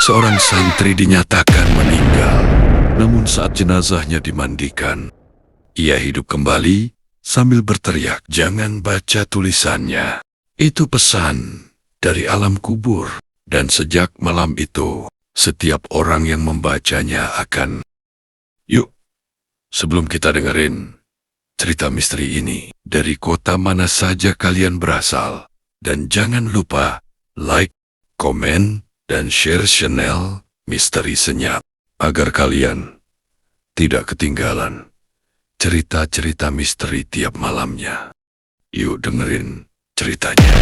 seorang santri dinyatakan meninggal. Namun saat jenazahnya dimandikan, ia hidup kembali sambil berteriak, "Jangan baca tulisannya. Itu pesan dari alam kubur." Dan sejak malam itu, setiap orang yang membacanya akan... Yuk, sebelum kita dengerin cerita misteri ini, dari kota mana saja kalian berasal, dan jangan lupa like, komen, dan share channel Misteri Senyap, agar kalian tidak ketinggalan cerita-cerita misteri tiap malamnya. Yuk dengerin ceritanya.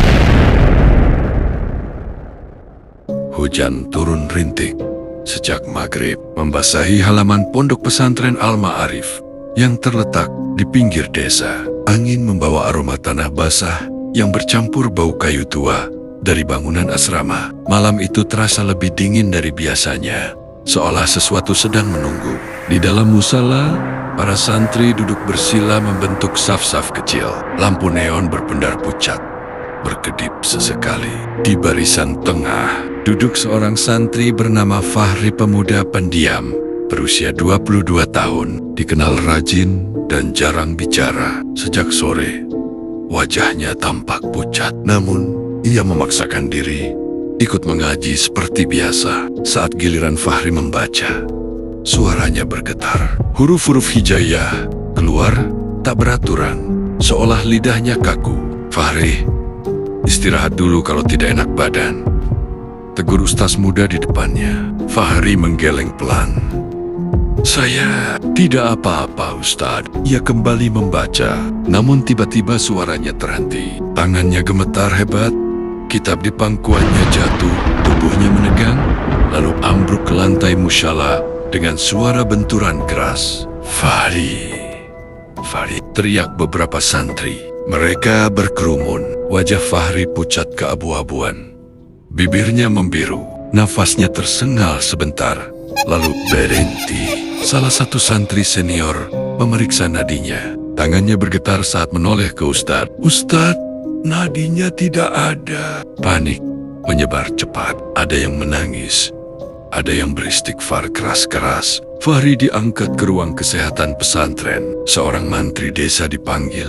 Hujan turun rintik sejak maghrib, membasahi halaman pondok pesantren Al-Ma'arif yang terletak di pinggir desa. Angin membawa aroma tanah basah yang bercampur bau kayu tua dari bangunan asrama. Malam itu terasa lebih dingin dari biasanya, seolah sesuatu sedang menunggu. Di dalam musala, para santri duduk bersila membentuk saf-saf kecil. Lampu neon berpendar pucat, berkedip sesekali. Di barisan tengah, duduk seorang santri bernama Fahri, pemuda pendiam, berusia 22 tahun, dikenal rajin dan jarang bicara. Sejak sore, wajahnya tampak pucat, namun ia memaksakan diri ikut mengaji seperti biasa. Saat giliran Fahri membaca, suaranya bergetar. Huruf-huruf hijaiyah keluar tak beraturan, seolah lidahnya kaku. "Fahri, istirahat dulu kalau tidak enak badan," tegur ustaz muda di depannya. Fahri menggeleng pelan. "Saya tidak apa-apa, Ustaz." Ia kembali membaca, namun tiba-tiba suaranya terhenti. Tangannya gemetar hebat, kitab di pangkuannya jatuh, tubuhnya menegang, lalu ambruk ke lantai musala dengan suara benturan keras. "Fahri, Fahri!" teriak beberapa santri. Mereka berkerumun. Wajah Fahri pucat keabu-abuan. Bibirnya membiru, nafasnya tersengal sebentar, lalu berhenti. Salah satu santri senior memeriksa nadinya. Tangannya bergetar saat menoleh ke Ustadz. "Ustadz, nadinya tidak ada." Panik menyebar cepat. Ada yang menangis, ada yang beristighfar keras-keras. Fahri diangkat ke ruang kesehatan pesantren. Seorang mantri desa dipanggil,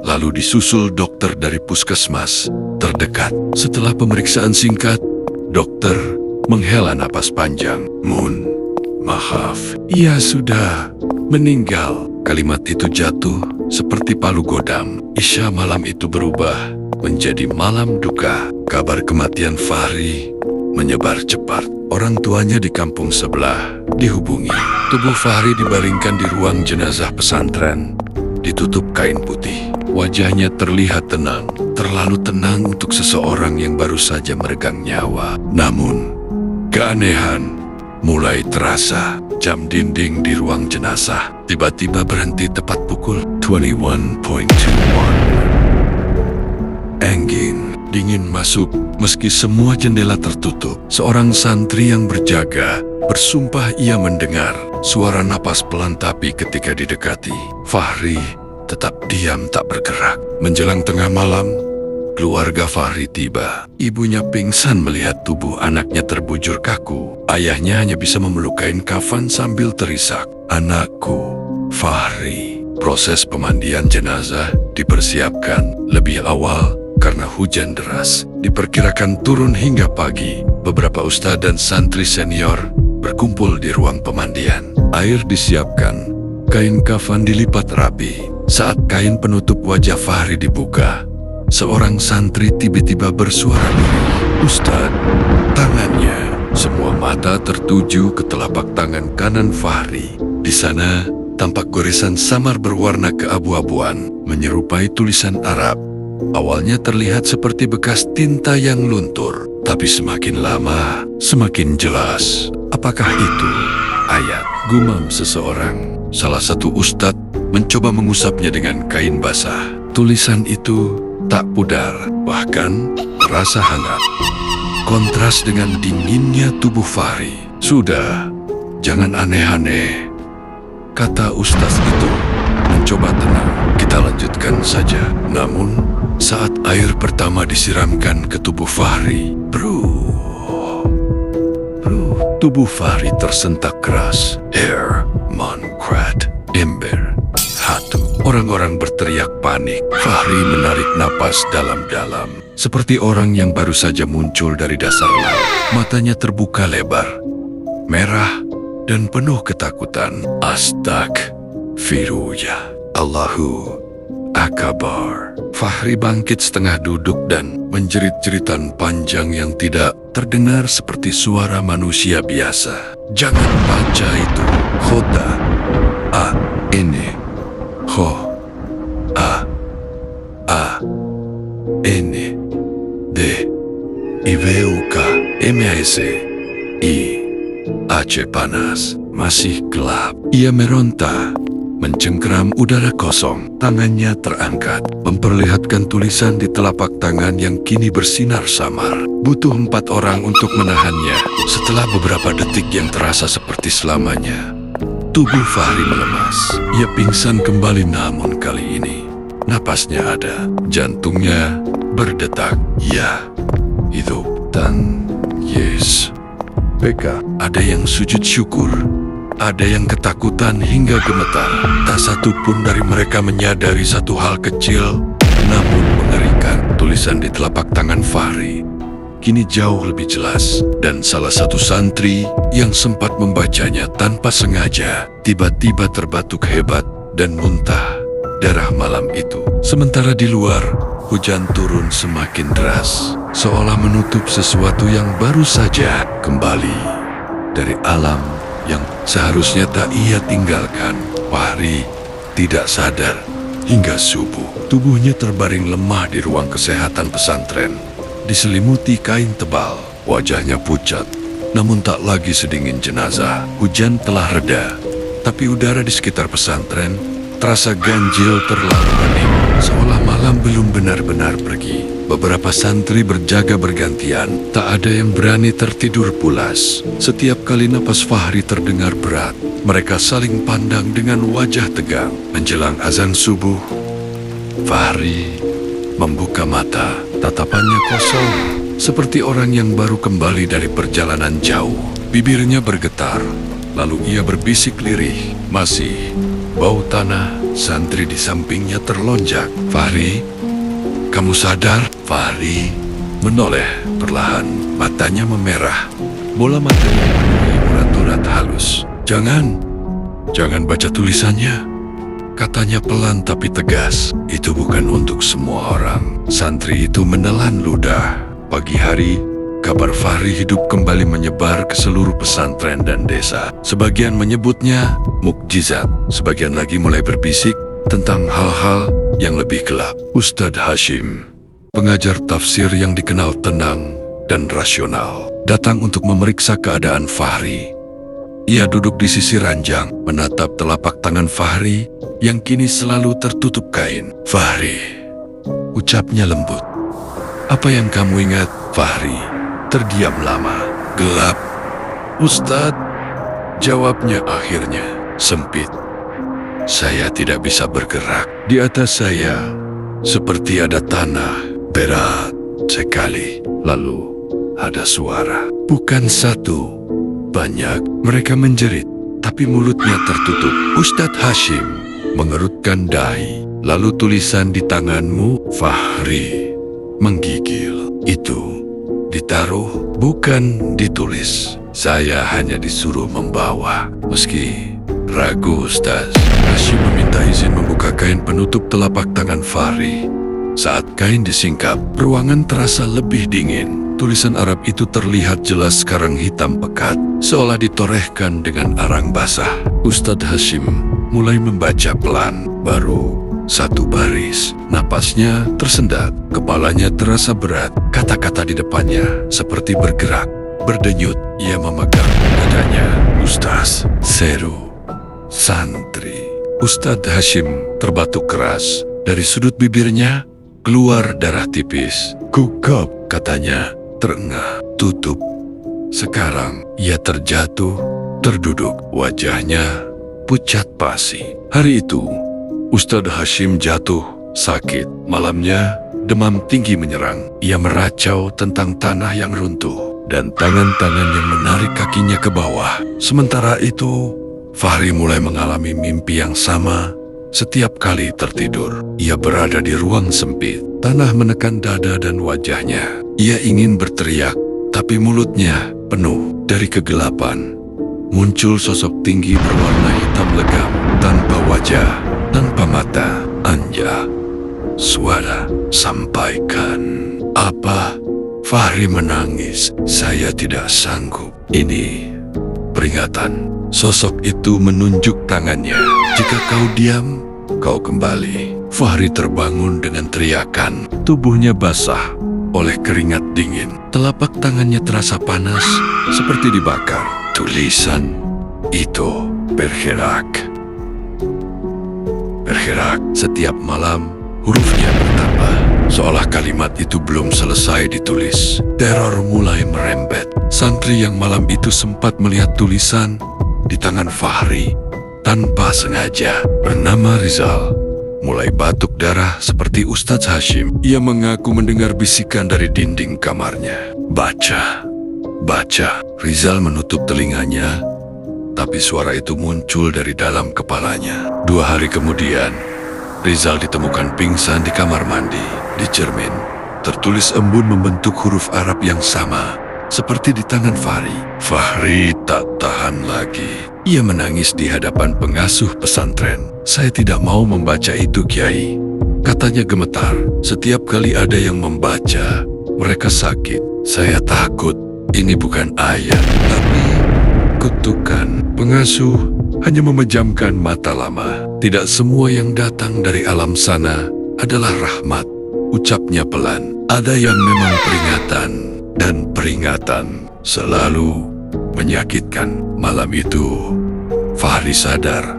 lalu disusul dokter dari puskesmas terdekat. Setelah pemeriksaan singkat, dokter menghela napas panjang. "Mun, maaf, ia sudah meninggal." Kalimat itu jatuh seperti palu godam. Isya malam itu berubah menjadi malam duka. Kabar kematian Fahri menyebar cepat. Orang tuanya di kampung sebelah dihubungi. Tubuh Fahri dibaringkan di ruang jenazah pesantren, ditutup kain putih. Wajahnya terlihat tenang, terlalu tenang untuk seseorang yang baru saja meregang nyawa. Namun, keanehan mulai terasa. Jam dinding di ruang jenazah tiba-tiba berhenti tepat pukul 21.21. Angin dingin masuk meski semua jendela tertutup. Seorang santri yang berjaga bersumpah ia mendengar suara napas pelan, tapi ketika didekati, Fahri tetap diam tak bergerak. Menjelang tengah malam, keluarga Fahri tiba. Ibunya pingsan melihat tubuh anaknya terbujur kaku. Ayahnya hanya bisa memeluk kain kafan sambil terisak, "Anakku, Fahri." Proses pemandian jenazah dipersiapkan lebih awal karena hujan deras. Diperkirakan turun hingga pagi. Beberapa ustadz dan santri senior berkumpul di ruang pemandian. Air disiapkan, kain kafan dilipat rapi. Saat kain penutup wajah Fahri dibuka, seorang santri tiba-tiba bersuara lirih, "Ustadz!" Tangannya, semua mata tertuju ke telapak tangan kanan Fahri. Di sana, tampak goresan samar berwarna keabu-abuan, menyerupai tulisan Arab. Awalnya terlihat seperti bekas tinta yang luntur, tapi semakin lama, semakin jelas. "Apakah itu ayat?" gumam seseorang. Salah satu ustadz mencoba mengusapnya dengan kain basah. Tulisan itu tak pudar, bahkan terasa hangat. Kontras dengan dinginnya tubuh Fahri. "Sudah, jangan aneh-aneh," kata ustaz itu mencoba tenang. "Kita lanjutkan saja." Namun, saat air pertama disiramkan ke tubuh Fahri, Tubuh Fahri tersentak keras. Air, Mankrat, Ember, Hatu. Orang-orang berteriak panik. Fahri menarik napas dalam-dalam, seperti orang yang baru saja muncul dari dasar laut. Matanya terbuka lebar, merah, dan penuh ketakutan. Astagfirullah, Allahu Akbar. Fahri bangkit setengah duduk dan menjerit-jeritan panjang yang tidak terdengar seperti suara manusia biasa. Jangan baca itu. Khota. A. Ini. Kho. A. A. Ini. D. IVUK. MAC. I. Aceh panas. Masih gelap. Ia meronta, mencengkeram udara kosong. Tangannya terangkat, memperlihatkan tulisan di telapak tangan yang kini bersinar samar. Butuh 4 orang untuk menahannya. Setelah beberapa detik yang terasa seperti selamanya, tubuh Fahri melemas. Ia pingsan kembali, namun kali ini napasnya ada. Jantungnya berdetak. Ya, hidup. Dan yes. PK. Ada yang sujud syukur, ada yang ketakutan hingga gemetar. Tak satu pun dari mereka menyadari satu hal kecil namun mengerikan. Tulisan di telapak tangan Fahri kini jauh lebih jelas, dan salah satu santri yang sempat membacanya tanpa sengaja tiba-tiba terbatuk hebat dan muntah darah malam itu. Sementara di luar, hujan turun semakin deras, seolah menutup sesuatu yang baru saja kembali dari alam yang seharusnya tak ia tinggalkan. Fahri tidak sadar hingga subuh. Tubuhnya terbaring lemah di ruang kesehatan pesantren, diselimuti kain tebal. Wajahnya pucat, namun tak lagi sedingin jenazah. Hujan telah reda, tapi udara di sekitar pesantren terasa ganjil terlalu hening, seolah malam belum benar-benar pergi. Beberapa santri berjaga bergantian, tak ada yang berani tertidur pulas. Setiap kali napas Fahri terdengar berat, mereka saling pandang dengan wajah tegang. Menjelang azan subuh, Fahri membuka mata. Tatapannya kosong, seperti orang yang baru kembali dari perjalanan jauh. Bibirnya bergetar, lalu ia berbisik lirih. Masih bau tanah. Santri di sampingnya terlonjak. Fahri, kamu sadar? Fahri menoleh perlahan, matanya memerah. Bola matanya memenuhi urat-urat halus. Jangan baca tulisannya, katanya pelan tapi tegas. Itu bukan untuk semua orang. Santri itu menelan ludah. Pagi hari, kabar Fahri hidup kembali menyebar ke seluruh pesantren dan desa. Sebagian menyebutnya mukjizat, sebagian lagi mulai berbisik tentang hal-hal yang lebih gelap. Ustadz Hashim, pengajar tafsir yang dikenal tenang dan rasional, datang untuk memeriksa keadaan Fahri. Ia duduk di sisi ranjang, menatap telapak tangan Fahri yang kini selalu tertutup kain. Fahri, ucapnya lembut. Apa yang kamu ingat? Fahri terdiam lama. Gelap, Ustadz, jawabnya akhirnya. Sempit. Saya tidak bisa bergerak. Di atas saya seperti ada tanah berat sekali. Lalu ada suara. Bukan satu, banyak. Mereka menjerit, tapi mulutnya tertutup. Ustadz Hashim mengerutkan dahi. Lalu tulisan di tanganmu, Fahri menggigil. Itu ditaruh, bukan ditulis. Saya hanya disuruh membawa. Meski ragu, Ustaz. Hashim meminta izin membuka kain penutup telapak tangan Fahri. Saat kain disingkap, ruangan terasa lebih dingin. Tulisan Arab itu terlihat jelas sekarang hitam pekat, seolah ditorehkan dengan arang basah. Ustadz Hashim mulai membaca pelan, baru satu baris. Napasnya tersendat, kepalanya terasa berat. Kata-kata di depannya seperti bergerak, berdenyut. Ia memegang dadanya. Ustaz, seru santri. Ustadz Hashim terbatuk keras. Dari sudut bibirnya keluar darah tipis. Gugup, katanya, terengah, tutup. Sekarang ia terjatuh, terduduk. Wajahnya pucat pasi. Hari itu Ustadz Hashim jatuh sakit. Malamnya demam tinggi menyerang. Ia meracau tentang tanah yang runtuh, dan tangan-tangan yang menarik kakinya ke bawah. Sementara itu, Fahri mulai mengalami mimpi yang sama setiap kali tertidur. Ia berada di ruang sempit, tanah menekan dada dan wajahnya. Ia ingin berteriak, tapi mulutnya penuh dari kegelapan. Muncul sosok tinggi berwarna hitam legam, tanpa wajah, tanpa mata. Anja, suara, sampaikan. Apa? Fahri menangis. Saya tidak sanggup. Ini peringatan. Sosok itu menunjuk tangannya. Jika kau diam, kau kembali. Fahri terbangun dengan teriakan. Tubuhnya basah oleh keringat dingin. Telapak tangannya terasa panas, seperti dibakar. Tulisan itu bergerak. Bergerak setiap malam, hurufnya bertambah. Seolah kalimat itu belum selesai ditulis. Teror mulai merembet. Santri yang malam itu sempat melihat tulisan di tangan Fahri tanpa sengaja. Bernama Rizal. Mulai batuk darah seperti Ustadz Hashim. Ia mengaku mendengar bisikan dari dinding kamarnya. Baca, baca. Rizal menutup telinganya, tapi suara itu muncul dari dalam kepalanya. 2 hari kemudian, Rizal ditemukan pingsan di kamar mandi. Di cermin, tertulis embun membentuk huruf Arab yang sama, seperti di tangan Fahri. Fahri tak tahan lagi. Ia menangis di hadapan pengasuh pesantren. Saya tidak mau membaca itu, Kiai. Katanya gemetar. Setiap kali ada yang membaca, mereka sakit. Saya takut. Ini bukan ayat, tapi kutukan. Pengasuh hanya memejamkan mata lama. Tidak semua yang datang dari alam sana adalah rahmat. Ucapnya pelan. Ada yang memang peringatan, dan peringatan selalu menyakitkan. Malam itu, Fahri sadar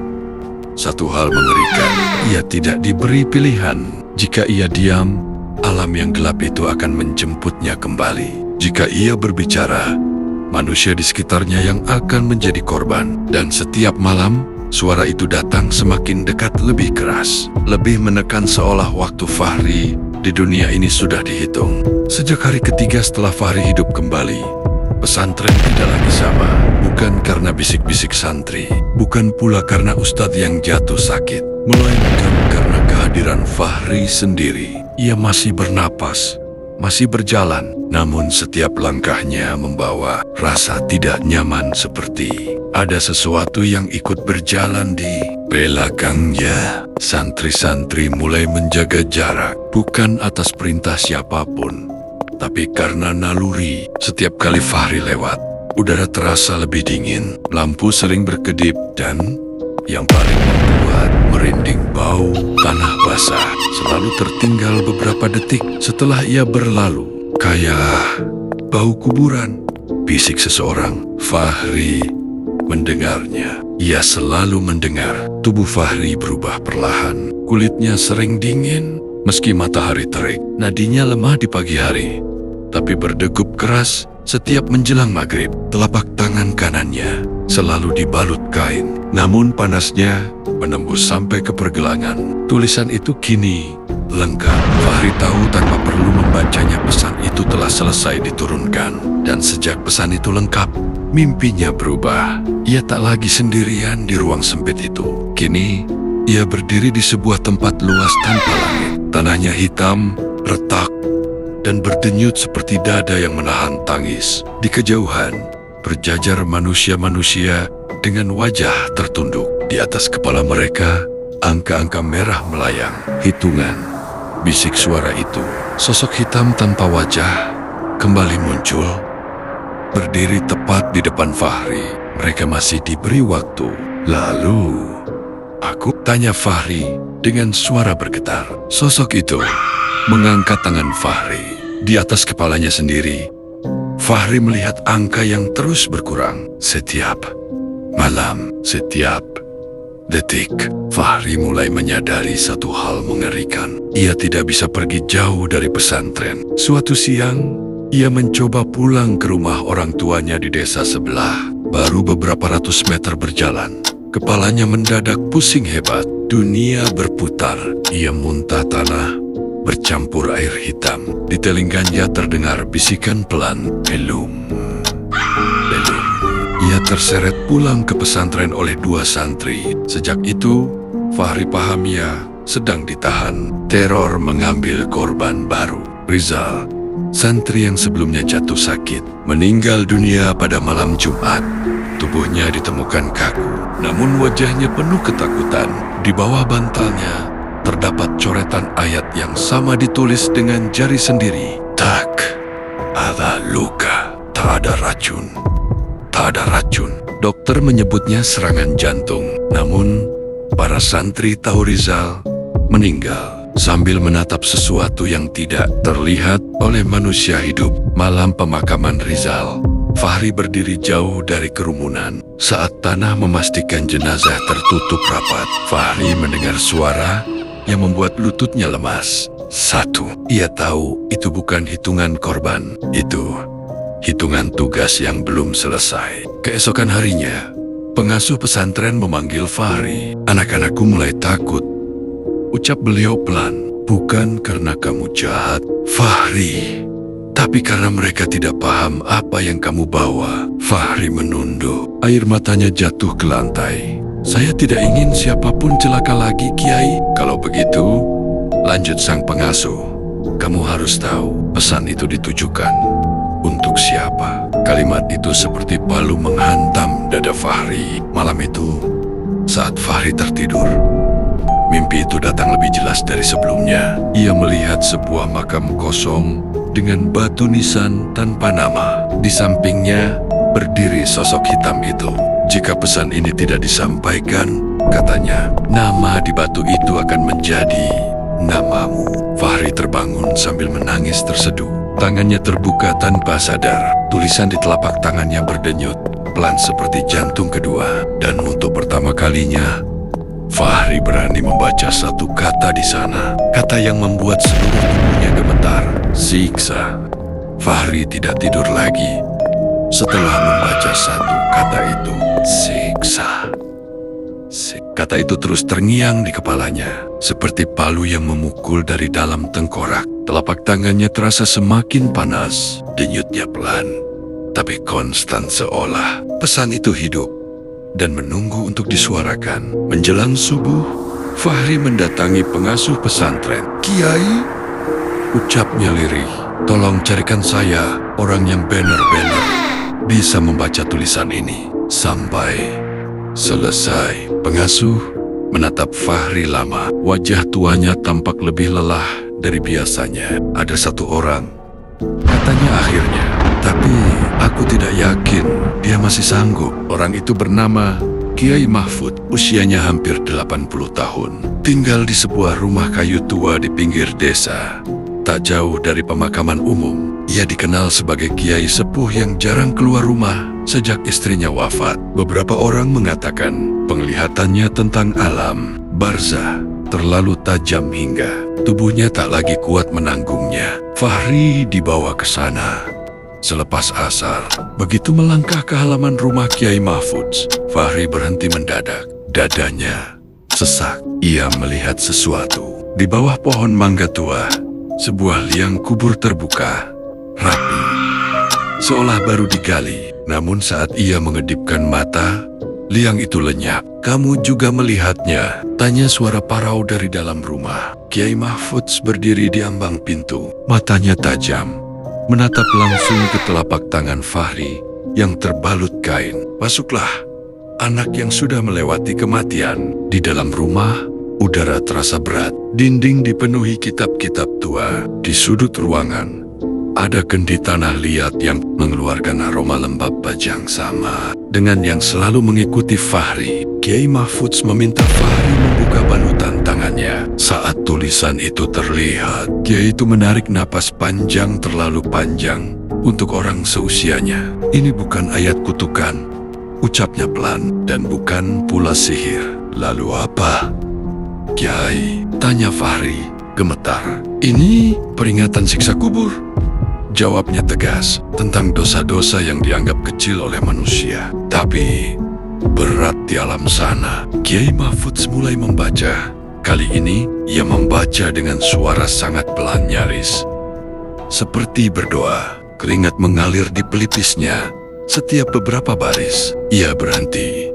satu hal mengerikan. Ia tidak diberi pilihan. Jika ia diam, alam yang gelap itu akan menjemputnya kembali. Jika ia berbicara, manusia di sekitarnya yang akan menjadi korban. Dan setiap malam, suara itu datang semakin dekat, lebih keras, lebih menekan, seolah waktu Fahri di dunia ini sudah dihitung. Sejak hari ketiga setelah Fahri hidup kembali, pesantren tidak lagi sama. Bukan karena bisik-bisik santri, bukan pula karena ustadz yang jatuh sakit, melainkan karena kehadiran Fahri sendiri. Ia masih bernapas, masih berjalan, namun setiap langkahnya membawa rasa tidak nyaman, seperti ada sesuatu yang ikut berjalan di belakangnya. Santri-santri mulai menjaga jarak, bukan atas perintah siapapun, tapi karena naluri. Setiap kali Fahri lewat, udara terasa lebih dingin, lampu sering berkedip, dan yang paling membuat merinding, bau tanah basah selalu tertinggal beberapa detik setelah ia berlalu. Kayak bau kuburan, bisik seseorang. Fahri mendengarnya. Ia selalu mendengar. Tubuh Fahri berubah perlahan. Kulitnya sering dingin meski matahari terik. Nadinya lemah di pagi hari, tapi berdegup keras setiap menjelang maghrib. Telapak tangan kanannya selalu dibalut kain, namun panasnya menembus sampai ke pergelangan. Tulisan itu kini lengkap. Fahri tahu tanpa perlu membacanya, pesan itu telah selesai diturunkan. Dan sejak pesan itu lengkap, mimpinya berubah. Ia tak lagi sendirian di ruang sempit itu. Kini, ia berdiri di sebuah tempat luas tanpa langit. Tanahnya hitam, retak, dan berdenyut seperti dada yang menahan tangis. Di kejauhan, berjajar manusia-manusia dengan wajah tertunduk. Di atas kepala mereka, angka-angka merah melayang. Hitungan, bisik suara itu. Sosok hitam tanpa wajah kembali muncul, berdiri tepat di depan Fahri. Mereka masih diberi waktu. Lalu, aku tanya Fahri dengan suara bergetar. Sosok itu mengangkat tangan Fahri. Di atas kepalanya sendiri, Fahri melihat angka yang terus berkurang. Setiap malam, setiap detik, Fahri mulai menyadari satu hal mengerikan. Ia tidak bisa pergi jauh dari pesantren. Suatu siang, ia mencoba pulang ke rumah orang tuanya di desa sebelah. Baru beberapa ratus meter berjalan, kepalanya mendadak pusing hebat. Dunia berputar. Ia muntah tanah, bercampur air hitam. Di telinganya terdengar bisikan pelan, "Belum, belum." Ia terseret pulang ke pesantren oleh 2 santri. Sejak itu, Fahri paham ia sedang ditahan. Teror mengambil korban baru. Rizal, santri yang sebelumnya jatuh sakit, meninggal dunia pada malam Jumat. Tubuhnya ditemukan kaku, namun wajahnya penuh ketakutan. Di bawah bantalnya terdapat coretan ayat yang sama ditulis dengan jari sendiri. Tak ada luka, tak ada racun, tak ada racun. Dokter menyebutnya serangan jantung, namun para santri tahu Rizal meninggal sambil menatap sesuatu yang tidak terlihat oleh manusia hidup. Malam pemakaman Rizal, Fahri berdiri jauh dari kerumunan. Saat tanah memastikan jenazah tertutup rapat, Fahri mendengar suara yang membuat lututnya lemas. 1. Ia tahu itu bukan hitungan korban, itu hitungan tugas yang belum selesai. Keesokan harinya, pengasuh pesantren memanggil Fahri. "Anak-anakku mulai takut," ucap beliau pelan. "Bukan karena kamu jahat, Fahri, tapi karena mereka tidak paham apa yang kamu bawa." Fahri menunduk. Air matanya jatuh ke lantai. "Saya tidak ingin siapapun celaka lagi, Kiai." "Kalau begitu," lanjut sang pengasuh, "kamu harus tahu pesan itu ditujukan untuk siapa." Kalimat itu seperti palu menghantam dada Fahri. Malam itu, saat Fahri tertidur, mimpi itu datang lebih jelas dari sebelumnya. Ia melihat sebuah makam kosong dengan batu nisan tanpa nama. Di sampingnya berdiri sosok hitam itu. "Jika pesan ini tidak disampaikan," katanya, "nama di batu itu akan menjadi namamu." Fahri terbangun sambil menangis terseduh. Tangannya terbuka tanpa sadar. Tulisan di telapak tangannya berdenyut, pelan seperti jantung kedua. Dan untuk pertama kalinya, Fahri berani membaca satu kata di sana. Kata yang membuat seluruh tubuhnya gemetar. Siksa. Fahri tidak tidur lagi setelah membaca satu kata itu. Siksa. Kata itu terus terngiang di kepalanya, seperti palu yang memukul dari dalam tengkorak. Telapak tangannya terasa semakin panas, denyutnya pelan, tapi konstan, seolah pesan itu hidup dan menunggu untuk disuarakan. Menjelang subuh, Fahri mendatangi pengasuh pesantren. "Kiai," ucapnya lirih, "tolong carikan saya orang yang benar-benar bisa membaca tulisan ini sampai selesai." Pengasuh menatap Fahri lama. Wajah tuanya tampak lebih lelah dari biasanya. "Ada satu orang," katanya akhirnya, "tapi aku tidak yakin dia masih sanggup." Orang itu bernama Kiai Mahfud. Usianya hampir 80 tahun. Tinggal di sebuah rumah kayu tua di pinggir desa, tak jauh dari pemakaman umum. Ia dikenal sebagai kiai sepuh yang jarang keluar rumah sejak istrinya wafat. Beberapa orang mengatakan penglihatannya tentang alam barzah terlalu tajam hingga tubuhnya tak lagi kuat menanggungnya. Fahri dibawa ke sana selepas asar. Begitu melangkah ke halaman rumah Kiai Mahfud, Fahri berhenti mendadak. Dadanya sesak. Ia melihat sesuatu. Di bawah pohon mangga tua, sebuah liang kubur terbuka, rapi, seolah baru digali. Namun saat ia mengedipkan mata, liang itu lenyap. "Kamu juga melihatnya?" tanya suara parau dari dalam rumah. Kiai Mahfud berdiri di ambang pintu. Matanya tajam, menatap langsung ke telapak tangan Fahri yang terbalut kain. "Masuklah, anak yang sudah melewati kematian." Di dalam rumah, udara terasa berat. Dinding dipenuhi kitab-kitab tua. Di sudut ruangan, ada kendi tanah liat yang mengeluarkan aroma lembab bajang sama dengan yang selalu mengikuti Fahri. Kiai Mahfud meminta Fahri membuka balutan tangannya. Saat tulisan itu terlihat, Kiai itu menarik napas panjang, terlalu panjang untuk orang seusianya. "Ini bukan ayat kutukan," ucapnya pelan, "dan bukan pula sihir." "Lalu apa, Kiai?" tanya Fahri, gemetar. "Ini peringatan siksa kubur," jawabnya tegas, "tentang dosa-dosa yang dianggap kecil oleh manusia, tapi berat di alam sana." Kiai Mahfud mulai membaca. Kali ini, ia membaca dengan suara sangat pelan nyaris. Seperti berdoa, keringat mengalir di pelipisnya. Setiap beberapa baris, ia berhenti,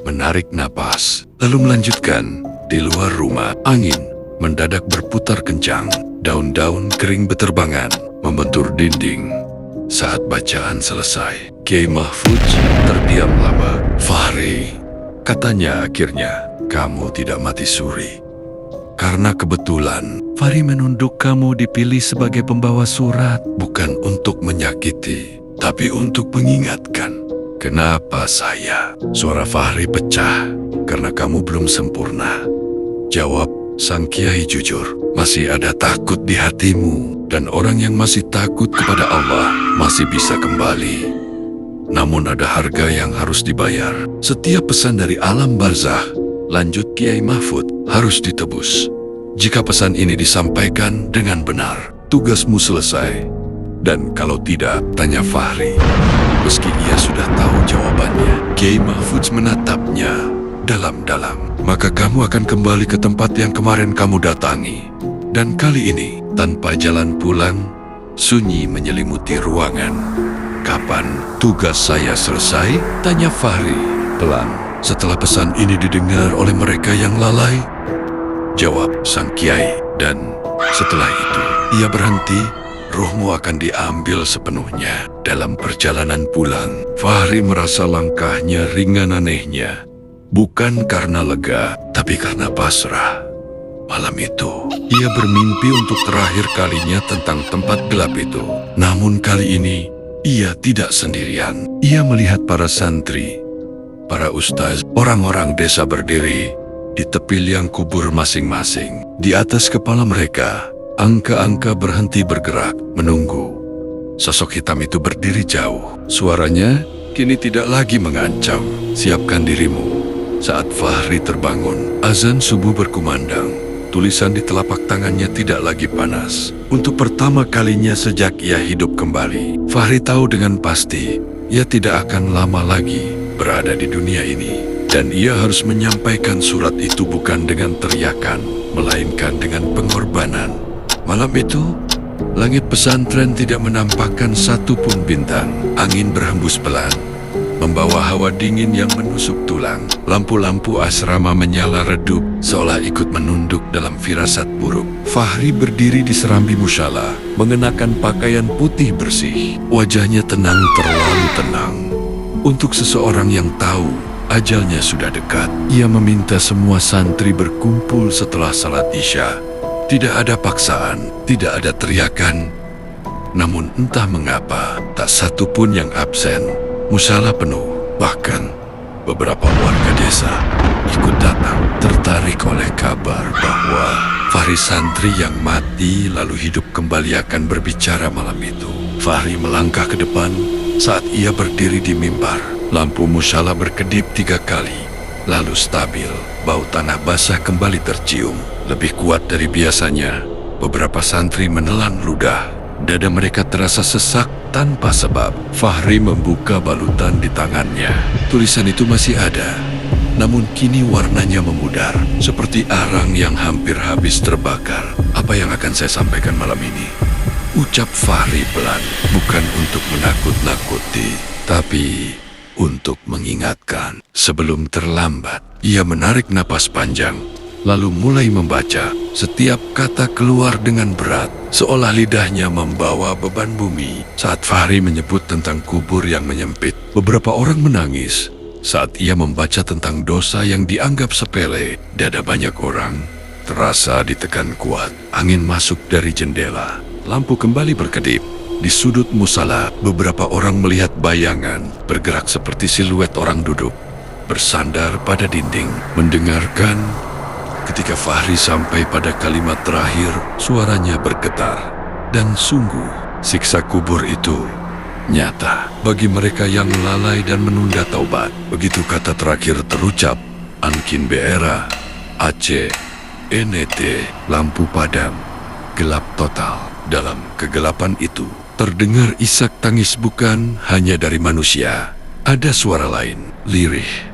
menarik napas, lalu melanjutkan. Di luar rumah, angin mendadak berputar kencang. Daun-daun kering beterbangan, membentur dinding. Saat bacaan selesai, Kiai Mahfudz terdiam lama. "Fahri," katanya akhirnya, "kamu tidak mati suri. Karena kebetulan, Fahri menunduk kamu dipilih sebagai pembawa surat. Bukan untuk menyakiti, tapi untuk mengingatkan. Kenapa saya?" Suara Fahri pecah, "Karena kamu belum sempurna," jawab sang kiai jujur. "Masih ada takut di hatimu, dan orang yang masih takut kepada Allah masih bisa kembali. Namun ada harga yang harus dibayar. Setiap pesan dari alam barzah," lanjut Kiai Mahfudz, "harus ditebus. Jika pesan ini disampaikan dengan benar, tugasmu selesai. Dan kalau tidak," tanya Fahri. Meski ia sudah tahu jawabannya, Kiai Mahfudz menatapnya dalam-dalam. "Maka kamu akan kembali ke tempat yang kemarin kamu datangi. Dan kali ini, tanpa jalan pulang, sunyi menyelimuti ruangan." "Kapan tugas saya selesai?" tanya Fahri pelan. "Setelah pesan ini didengar oleh mereka yang lalai," jawab sang kiai. "Dan setelah itu, ia berhenti. Ruhmu akan diambil sepenuhnya." Dalam perjalanan pulang, Fahri merasa langkahnya ringan anehnya. Bukan karena lega, tapi karena pasrah. Malam itu, ia bermimpi untuk terakhir kalinya tentang tempat gelap itu. Namun kali ini, ia tidak sendirian. Ia melihat para santri, para ustaz, orang-orang desa berdiri di tepi liang kubur masing-masing. Di atas kepala mereka, angka-angka berhenti bergerak, menunggu. Sosok hitam itu berdiri jauh. Suaranya kini tidak lagi mengancam. "Siapkan dirimu." Saat Fahri terbangun, azan subuh berkumandang. Tulisan di telapak tangannya tidak lagi panas. Untuk pertama kalinya sejak ia hidup kembali, Fahri tahu dengan pasti ia tidak akan lama lagi berada di dunia ini. Dan ia harus menyampaikan surat itu bukan dengan teriakan, melainkan dengan pengorbanan. Malam itu, langit pesantren tidak menampakkan satu pun bintang. Angin berhembus pelan, membawa hawa dingin yang menusuk tulang. Lampu-lampu asrama menyala redup, seolah ikut menunduk dalam firasat buruk. Fahri berdiri di serambi musala, mengenakan pakaian putih bersih. Wajahnya tenang, terlalu tenang. Untuk seseorang yang tahu ajalnya sudah dekat, ia meminta semua santri berkumpul setelah salat Isya. Tidak ada paksaan, tidak ada teriakan. Namun entah mengapa, tak satu pun yang absen. Musala penuh, bahkan beberapa warga desa ikut datang, tertarik oleh kabar bahwa Fahri santri yang mati lalu hidup kembali akan berbicara malam itu. Fahri melangkah ke depan saat ia berdiri di mimbar. Lampu musala berkedip 3 kali, lalu stabil. Bau tanah basah kembali tercium, lebih kuat dari biasanya. Beberapa santri menelan ludah. Dada mereka terasa sesak tanpa sebab. Fahri membuka balutan di tangannya. Tulisan itu masih ada, namun kini warnanya memudar, seperti arang yang hampir habis terbakar. "Apa yang akan saya sampaikan malam ini?" ucap Fahri pelan. "Bukan untuk menakut-nakuti, tapi untuk mengingatkan sebelum terlambat." Ia menarik napas panjang, lalu mulai membaca. Setiap kata keluar dengan berat, seolah lidahnya membawa beban bumi. Saat Fahri menyebut tentang kubur yang menyempit, beberapa orang menangis. Saat ia membaca tentang dosa yang dianggap sepele, dada banyak orang terasa ditekan kuat. Angin masuk dari jendela, lampu kembali berkedip. Di sudut musala, beberapa orang melihat bayangan bergerak seperti siluet orang duduk, bersandar pada dinding, mendengarkan. Ketika Fahri sampai pada kalimat terakhir, suaranya bergetar. Dan sungguh, siksa kubur itu nyata bagi mereka yang lalai dan menunda taubat. Begitu kata terakhir terucap, Ankin Beera, Aceh, NT, lampu padam, gelap total. Dalam kegelapan itu, terdengar isak tangis bukan hanya dari manusia. Ada suara lain, lirih,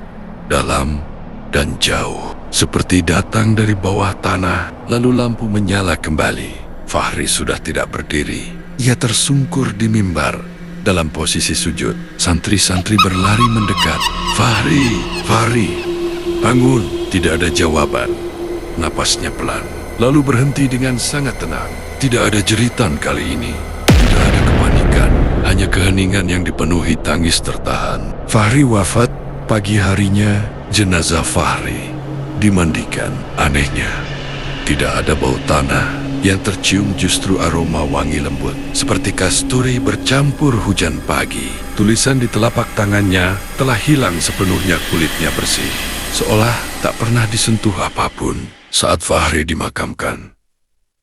dalam, dan jauh. seperti datang dari bawah tanah. Lalu lampu menyala kembali. Fahri sudah tidak berdiri. Ia tersungkur di mimbar dalam posisi sujud. Santri-santri berlari mendekat. Fahri, bangun. Tidak ada jawaban. Napasnya pelan, lalu berhenti dengan sangat tenang. Tidak ada jeritan kali ini. Tidak ada kepanikan. Hanya keheningan yang dipenuhi tangis tertahan. Fahri wafat. Pagi harinya, jenazah Fahri dimandikan. Anehnya, tidak ada bau tanah. Yang tercium justru aroma wangi lembut, seperti kasturi bercampur hujan pagi. Tulisan di telapak tangannya telah hilang sepenuhnya, kulitnya bersih, seolah tak pernah disentuh apapun. Saat Fahri dimakamkan,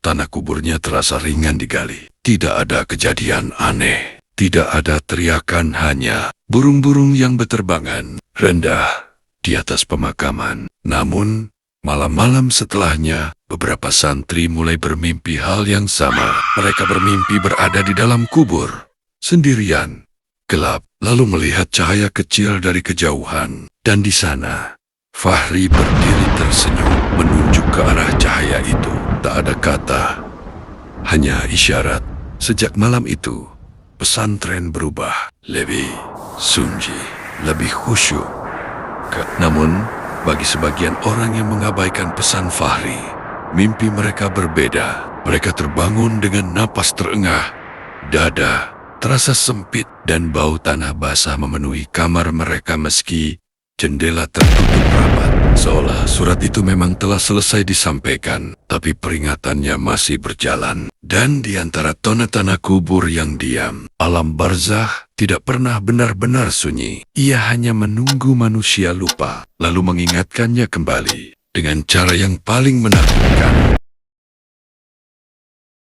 tanah kuburnya terasa ringan digali. Tidak ada kejadian aneh, tidak ada teriakan, hanya burung-burung yang berterbangan rendah di atas pemakaman. Namun, malam-malam setelahnya, beberapa santri mulai bermimpi hal yang sama. Mereka bermimpi berada di dalam kubur, sendirian, gelap, lalu melihat cahaya kecil dari kejauhan. Dan di sana, Fahri berdiri tersenyum, menunjuk ke arah cahaya itu. Tak ada kata, hanya isyarat. Sejak malam itu, pesantren berubah, lebih sunyi, lebih khusyuk. Namun, bagi sebagian orang yang mengabaikan pesan Fahri, mimpi mereka berbeda. Mereka terbangun dengan napas terengah, dada terasa sempit, dan bau tanah basah memenuhi kamar mereka meski jendela tertutup rapat. Seolah surat itu memang telah selesai disampaikan, tapi peringatannya masih berjalan. Dan di antara tanah kubur yang diam, alam barzakh tidak pernah benar-benar sunyi. Ia hanya menunggu manusia lupa, lalu mengingatkannya kembali dengan cara yang paling menakutkan.